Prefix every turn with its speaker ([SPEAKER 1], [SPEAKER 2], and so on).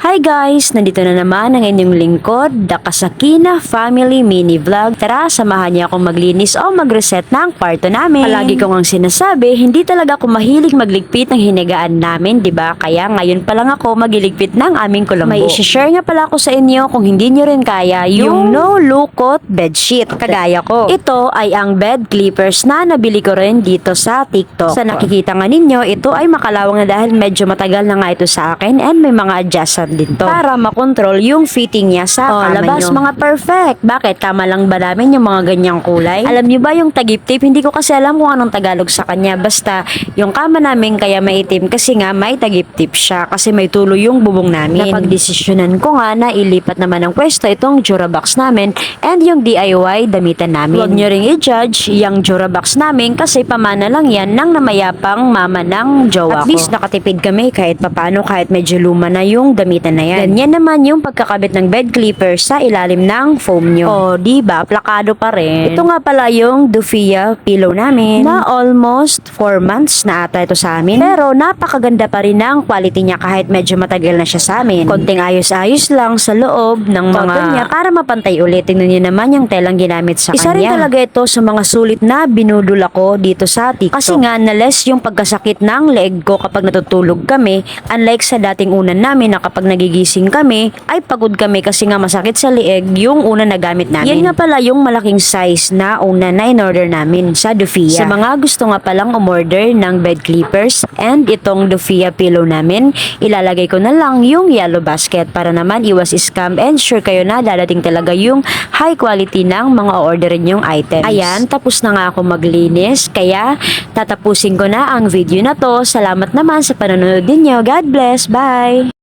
[SPEAKER 1] Hi guys! Nandito na naman ang inyong lingkod, The Kasakina Family Mini Vlog. Tara, samahan niya akong maglinis o mag-reset ng kwarto namin. Palagi ko ngang sinasabi, hindi talaga ako mahilig magligpit ng hinigaan namin, 'di ba? Kaya ngayon pa lang ako magiligpit ng aming kulambo. May i-share nga pala ako sa inyo kung hindi niyo rin kaya yung no lukot bedsheet kagaya ko. Ito ay ang bed clippers na nabili ko rin dito sa TikTok. Sa nakikita nga ninyo, ito ay makalawang na dahil medyo matagal na nga ito sa akin and may mga adjustment din to para makontrol yung fitting niya sa kama labas nyo. Mga perfect. Bakit? Kama lang ba namin yung mga ganyang kulay? Alam nyo ba yung tagip tape? Hindi ko kasi alam kung anong Tagalog sa kanya. Basta yung kama namin kaya maitim kasi nga may tagip tape siya kasi may tulo yung bubong namin. Napagdesisyonan ko nga na ilipat naman ng pwesto itong Durabox namin and yung DIY damitan namin. Huwag nyo ring i-judge yung Durabox namin kasi pamana lang yan ng namayapang mama ng jowa ko. At least nakatipid kami kahit papano, kahit medyo luma na yung damitan na yan. Ganyan naman yung pagkakabit ng bed clipper sa ilalim ng foam nyo. O, diba? Plakado pa rin. Ito nga pala yung Dufia pillow namin na almost 4 months na ata ito sa amin. Pero napakaganda pa rin ang quality niya kahit medyo matagal na siya sa amin. Konting ayos-ayos lang sa loob ng mga niya para mapantay ulit. Tingnan nyo naman yung telang ginamit sa kanya. Isa rin talaga ito sa mga sulit na binudol ako dito sa TikTok. Kasi nga na-less yung pagkasakit ng leg ko kapag natutulog kami. Unlike sa dating unan namin na kapag nagigising kami, ay pagod kami kasi nga masakit sa lieg yung una na gamit namin. Yan nga pala yung malaking size na una na in-order namin sa Dufia. Sa mga gusto nga palang umorder ng bed clippers and itong Dufia pillow namin, ilalagay ko na lang yung yellow basket para naman iwas scam and sure kayo na dadating talaga yung high quality ng mga orderin yung items. Ayan, tapos na nga ako maglinis, kaya tatapusin ko na ang video na to. Salamat naman sa panonood ninyo. God bless. Bye!